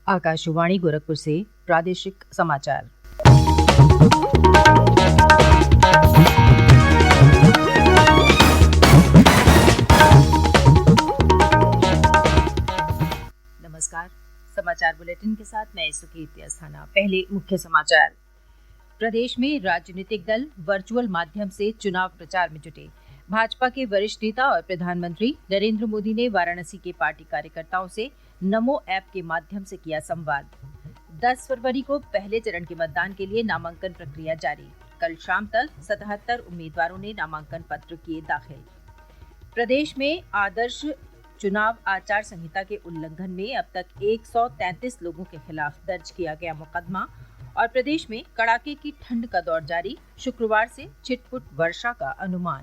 आकाशवाणी गोरखपुर से प्रादेशिक समाचार। नमस्कार। समाचार बुलेटिन के साथ मैं सुकीर्ति अस्थाना। पहले मुख्य समाचार। प्रदेश में राजनीतिक दल वर्चुअल माध्यम से चुनाव प्रचार में जुटे। भाजपा के वरिष्ठ नेता और प्रधानमंत्री नरेंद्र मोदी ने वाराणसी के पार्टी कार्यकर्ताओं से नमो ऐप के माध्यम से किया संवाद। 10 फरवरी को पहले चरण के मतदान के लिए नामांकन प्रक्रिया जारी। कल शाम तक 77 उम्मीदवारों ने नामांकन पत्र किए दाखिल। प्रदेश में आदर्श चुनाव आचार संहिता के उल्लंघन में अब तक 133 लोगों के खिलाफ दर्ज किया गया मुकदमा। और प्रदेश में कड़ाके की ठंड का दौर जारी। शुक्रवार से छिटपुट वर्षा का अनुमान।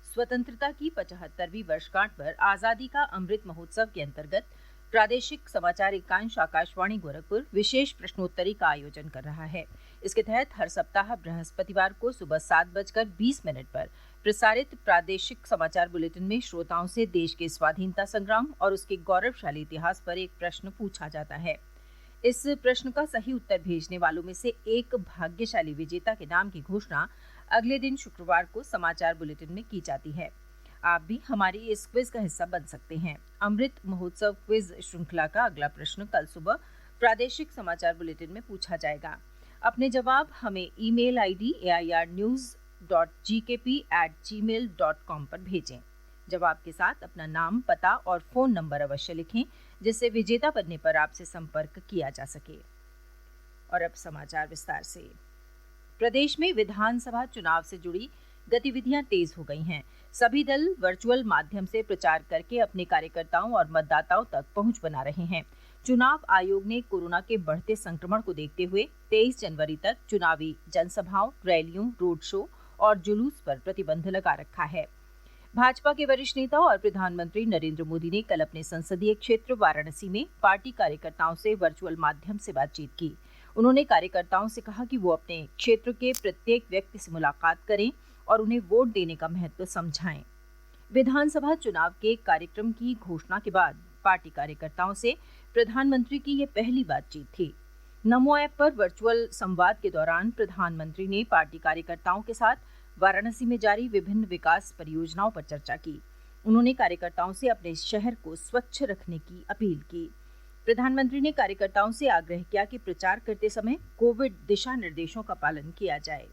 स्वतंत्रता की 75वीं वर्षगांठ पर आजादी का अमृत महोत्सव के अंतर्गत प्रादेशिक समाचार एकांश आकाशवाणी गोरखपुर विशेष प्रश्नोत्तरी का आयोजन कर रहा है। इसके तहत हर सप्ताह बृहस्पतिवार को सुबह 7:20 पर प्रसारित प्रादेशिक समाचार बुलेटिन में श्रोताओं से देश के स्वाधीनता संग्राम और उसके गौरवशाली इतिहास पर एक प्रश्न पूछा जाता है। इस प्रश्न का सही उत्तर भेजने वालों में से एक भाग्यशाली विजेता के नाम की घोषणा अगले दिन शुक्रवार को समाचार बुलेटिन में की जाती है। आप भी हमारी इस क्विज का हिस्सा बन सकते हैं। अमृत महोत्सव क्विज श्रृंखला का अगला प्रश्न कल सुबह प्रादेशिक समाचार बुलेटिन में पूछा जाएगा। अपने जवाब हमें ईमेल आईडी airnews.gkp@gmail.com पर भेजें। जवाब के साथ अपना नाम, पता और फोन नंबर अवश्य लिखें, जिससे विजेता बनने पर आपसे संपर्क किया जा सके। और अब समाचार विस्तार से। प्रदेश में विधानसभा चुनाव से जुड़ी गतिविधियां तेज हो गई हैं। सभी दल वर्चुअल माध्यम से प्रचार करके अपने कार्यकर्ताओं और मतदाताओं तक पहुंच बना रहे हैं। चुनाव आयोग ने कोरोना के बढ़ते संक्रमण को देखते हुए 23 जनवरी तक चुनावी जनसभाओं, रैलियों, रोड शो और जुलूस पर प्रतिबंध लगा रखा है। भाजपा के वरिष्ठ नेता और प्रधानमंत्री नरेंद्र मोदी ने कल अपने संसदीय क्षेत्र वाराणसी में पार्टी कार्यकर्ताओं से वर्चुअल माध्यम से बातचीत की। उन्होंने कार्यकर्ताओं से कहा कि वो अपने क्षेत्र के प्रत्येक व्यक्ति से मुलाकात करें और उन्हें वोट देने का महत्व समझाएं। विधानसभा चुनाव के कार्यक्रम की घोषणा के बाद पार्टी कार्यकर्ताओं से प्रधानमंत्री की ये पहली बातचीत थी। नमो ऐप पर वर्चुअल संवाद के दौरान प्रधानमंत्री ने पार्टी कार्यकर्ताओं के साथ वाराणसी में जारी विभिन्न विकास परियोजनाओं पर चर्चा की। उन्होंने कार्यकर्ताओं से अपने शहर को स्वच्छ रखने की अपील की। प्रधानमंत्री ने कार्यकर्ताओं से आग्रह किया कि प्रचार करते समय कोविड दिशा निर्देशों का पालन किया जाए।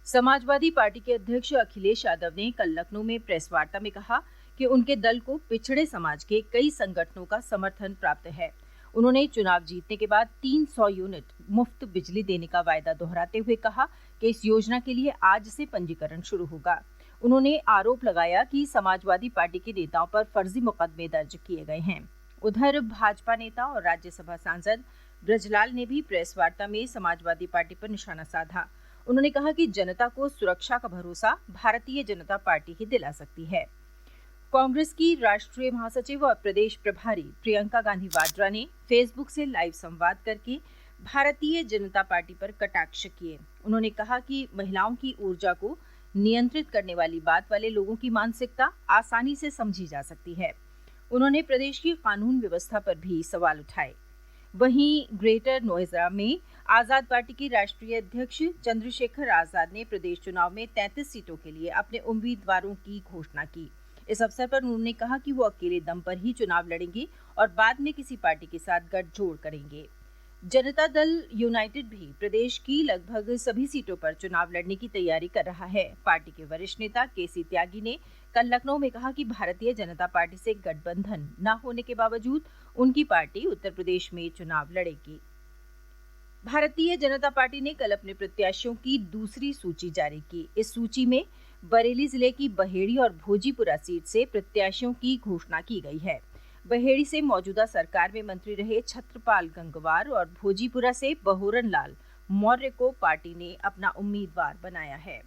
समाजवादी पार्टी के अध्यक्ष अखिलेश यादव ने कल लखनऊ में प्रेस वार्ता में कहा कि उनके दल को पिछड़े समाज के कई संगठनों का समर्थन प्राप्त है। उन्होंने चुनाव जीतने के बाद 300 यूनिट मुफ्त बिजली देने का वायदा दोहराते हुए कहा कि इस योजना के लिए आज से पंजीकरण शुरू होगा। उन्होंने आरोप लगाया कि समाजवादी पार्टी के नेताओं पर फर्जी मुकदमे दर्ज किए गए हैं। उधर भाजपा नेता और राज्यसभा सांसद ब्रजलाल ने भी प्रेस वार्ता में समाजवादी पार्टी पर निशाना साधा। उन्होंने कहा कि जनता को सुरक्षा का भरोसा भारतीय जनता पार्टी ही दिला सकती है। कांग्रेस की राष्ट्रीय महासचिव और प्रदेश प्रभारी प्रियंका गांधी वाड्रा ने फेसबुक से लाइव संवाद करके भारतीय जनता पार्टी पर कटाक्ष किए। उन्होंने कहा कि महिलाओं की ऊर्जा को नियंत्रित करने वाली बात वाले लोगों की मानसिकता आसानी से समझी जा सकती है। उन्होंने प्रदेश की कानून व्यवस्था पर भी सवाल उठाए। वहीं ग्रेटर नोएडा में आजाद पार्टी के राष्ट्रीय अध्यक्ष चंद्रशेखर आजाद ने प्रदेश चुनाव में 33 सीटों के लिए अपने उम्मीदवारों की घोषणा की। इस अवसर पर उन्होंने कहा कि वो अकेले दम पर ही चुनाव लड़ेंगे और बाद में किसी पार्टी के साथ गठजोड़ करेंगे। जनता दल यूनाइटेड भी प्रदेश की लगभग सभी सीटों पर चुनाव लड़ने की तैयारी कर रहा है। पार्टी के वरिष्ठ नेता केसी त्यागी ने कल लखनऊ में कहा कि भारतीय जनता पार्टी से गठबंधन न होने के बावजूद उनकी पार्टी उत्तर प्रदेश में चुनाव लड़ेगी। भारतीय जनता पार्टी ने कल अपने प्रत्याशियों की दूसरी सूची जारी की। इस सूची में बरेली जिले की बहेड़ी और भोजीपुरा सीट से प्रत्याशियों की घोषणा की गई है। बहेड़ी से मौजूदा सरकार में मंत्री रहे छत्रपाल गंगवार और भोजीपुरा से बहोरन लाल मौर्य को पार्टी ने अपना उम्मीदवार बनाया है।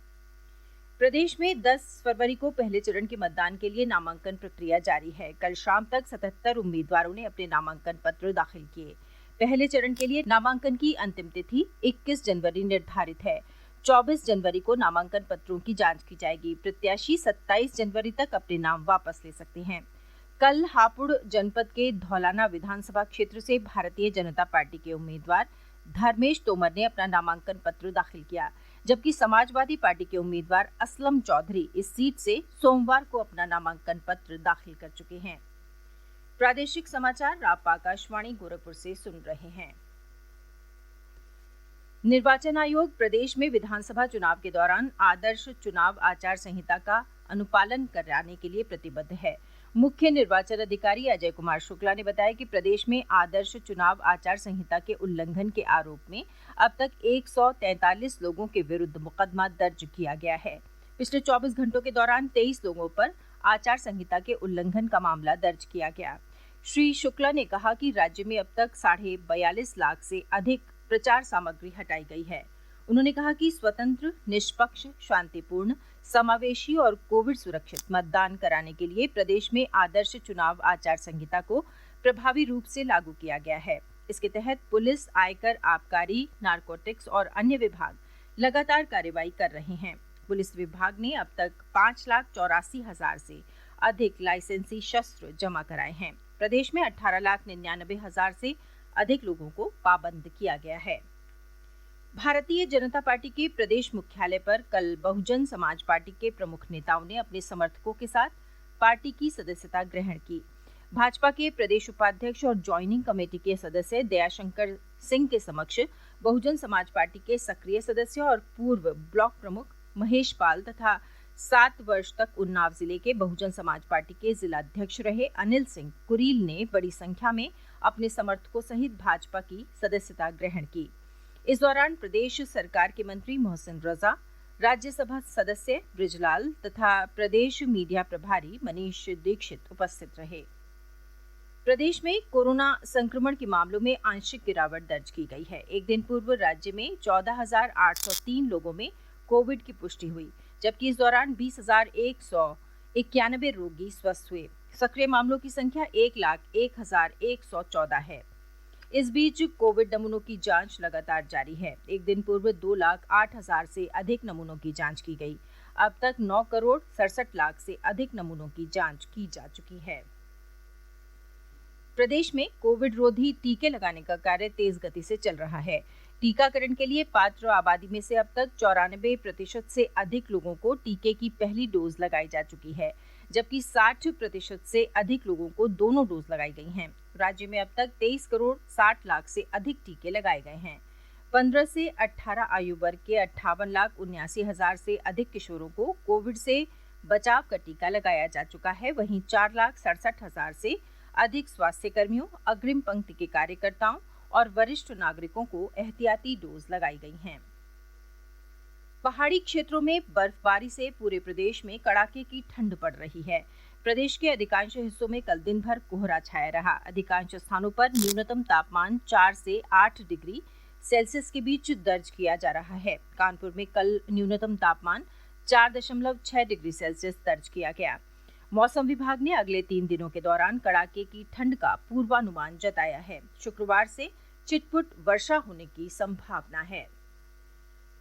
प्रदेश में 10 फरवरी को पहले चरण के मतदान के लिए नामांकन प्रक्रिया जारी है। कल शाम तक 77 उम्मीदवारों ने अपने नामांकन पत्र दाखिल किए। पहले चरण के लिए नामांकन की अंतिम तिथि 21 जनवरी निर्धारित है। 24 जनवरी को नामांकन पत्रों की जांच की जाएगी। प्रत्याशी 27 जनवरी तक अपने नाम वापस ले सकते हैं। कल हापुड़ जनपद के धौलाना विधानसभा क्षेत्र से भारतीय जनता पार्टी के उम्मीदवार धर्मेश तोमर ने अपना नामांकन पत्र दाखिल किया, जबकि समाजवादी पार्टी के उम्मीदवार असलम चौधरी इस सीट से सोमवार को अपना नामांकन पत्र दाखिल कर चुके हैं। प्रादेशिक समाचार आप आकाशवाणी गोरखपुर से सुन रहे हैं। निर्वाचन आयोग प्रदेश में विधानसभा चुनाव के दौरान आदर्श चुनाव आचार संहिता का अनुपालन कराने के लिए प्रतिबद्ध है। मुख्य निर्वाचन अधिकारी अजय कुमार शुक्ला ने बताया कि प्रदेश में आदर्श चुनाव आचार संहिता के उल्लंघन के आरोप में अब तक 143 लोगों के विरुद्ध मुकदमा दर्ज किया गया है। पिछले 24 घंटों के दौरान 23 लोगों पर आचार संहिता के उल्लंघन का मामला दर्ज किया गया। श्री शुक्ला ने कहा कि राज्य में अब तक 42.5 लाख से अधिक प्रचार सामग्री हटाई गई है। उन्होंने कहा कि स्वतंत्र, निष्पक्ष, शांतिपूर्ण, समावेशी और कोविड सुरक्षित मतदान कराने के लिए प्रदेश में आदर्श चुनाव आचार संहिता को प्रभावी रूप से लागू किया गया है। इसके तहत पुलिस, आयकर, आबकारी, नारकोटिक्स और अन्य विभाग लगातार कार्रवाई कर रहे हैं। पुलिस विभाग ने अब तक 5,84,000 से अधिक लाइसेंसी शस्त्र जमा कराए हैं। प्रदेश में 18,99,000 से अधिक लोगों को पाबंद किया गया है। भारतीय जनता पार्टी के प्रदेश मुख्यालय पर कल बहुजन समाज पार्टी के प्रमुख नेताओं ने अपने समर्थकों के साथ पार्टी की सदस्यता ग्रहण की। भाजपा के प्रदेश उपाध्यक्ष और ज्वाइनिंग कमेटी के सदस्य दयाशंकर सिंह के समक्ष बहुजन समाज पार्टी के सक्रिय सदस्य और पूर्व ब्लॉक प्रमुख महेश पाल तथा 7 वर्ष तक उन्नाव जिले के बहुजन समाज पार्टी के जिलाध्यक्ष रहे अनिल सिंह कुरील ने बड़ी संख्या में अपने समर्थकों सहित भाजपा की सदस्यता ग्रहण की। इस दौरान प्रदेश सरकार के मंत्री मोहसिन रजा, राज्यसभा सदस्य ब्रिजलाल तथा प्रदेश मीडिया प्रभारी मनीष दीक्षित उपस्थित रहे। प्रदेश में कोरोना संक्रमण के मामलों में आंशिक गिरावट दर्ज की गई है। एक दिन पूर्व राज्य में 14,803 लोगों में कोविड की पुष्टि हुई, जबकि इस दौरान 20,191 रोगी स्वस्थ हुए। सक्रिय मामलों की संख्या 1,01,114 है। इस बीच कोविड नमूनों की जांच लगातार जारी है। एक दिन पूर्व 2,08,000 से अधिक नमूनों की जांच की गई। अब तक 9,67,00,000 से अधिक नमूनों की जांच की जा चुकी है। प्रदेश में कोविड रोधी टीके लगाने का कार्य तेज गति से चल रहा है। टीकाकरण के लिए पात्र आबादी में से अब तक 94% से अधिक लोगों को टीके की पहली डोज लगाई जा चुकी है, जबकि 60% से अधिक लोगों को दोनों डोज लगाई गई हैं। राज्य में अब तक 23,60,00,000 से अधिक टीके लगाए गए हैं। 15 से 18 आयु वर्ग के 58,79,000 से अधिक किशोरों को कोविड से बचाव का टीका लगाया जा चुका है। वहीं 4,67,000 से अधिक स्वास्थ्य कर्मियों, अग्रिम पंक्ति के कार्यकर्ताओं और वरिष्ठ नागरिकों को एहतियाती डोज लगाई गई हैं। पहाड़ी क्षेत्रों में बर्फबारी से पूरे प्रदेश में कड़ाके की ठंड पड़ रही है। प्रदेश के अधिकांश हिस्सों में कल दिन भर कोहरा छाया रहा। अधिकांश स्थानों पर न्यूनतम तापमान 4 से 8 डिग्री सेल्सियस के बीच दर्ज किया जा रहा है। कानपुर में कल न्यूनतम तापमान 4.6 डिग्री सेल्सियस दर्ज किया गया। मौसम विभाग ने अगले 3 दिनों के दौरान कड़ाके की ठंड का पूर्वानुमान जताया है। शुक्रवार से छिटपुट वर्षा होने की संभावना है।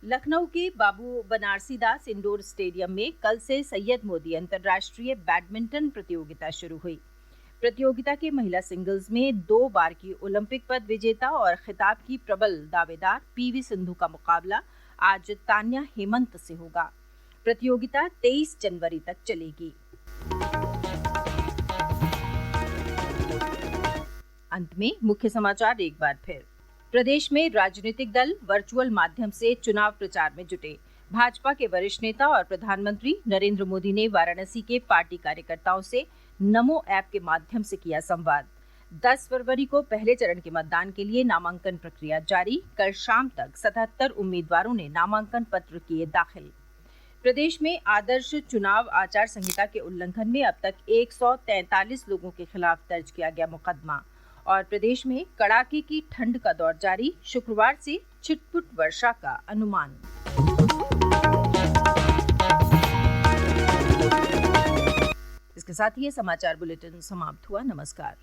लखनऊ के बाबू बनारसी दास इंडोर स्टेडियम में कल से सैयद मोदी अंतर्राष्ट्रीय बैडमिंटन प्रतियोगिता शुरू हुई। प्रतियोगिता के महिला सिंगल्स में 2 बार की ओलंपिक पद विजेता और खिताब की प्रबल दावेदार पीवी सिंधु का मुकाबला आज तान्या हेमंत से होगा। प्रतियोगिता 23 जनवरी तक चलेगी। अंत में मुख्य समाचार एक बार फिर। प्रदेश में राजनीतिक दल वर्चुअल माध्यम से चुनाव प्रचार में जुटे। भाजपा के वरिष्ठ नेता और प्रधानमंत्री नरेंद्र मोदी ने वाराणसी के पार्टी कार्यकर्ताओं से नमो ऐप के माध्यम से किया संवाद। 10 फरवरी को पहले चरण के मतदान के लिए नामांकन प्रक्रिया जारी। कल शाम तक 77 उम्मीदवारों ने नामांकन पत्र किए दाखिल। प्रदेश में आदर्श चुनाव आचार संहिता के उल्लंघन में अब तक 143 लोगों के खिलाफ दर्ज किया गया मुकदमा। और प्रदेश में कड़ाके की ठंड का दौर जारी। शुक्रवार से छिटपुट वर्षा का अनुमान। इसके साथ ही ये समाचार बुलेटिन समाप्त हुआ। नमस्कार।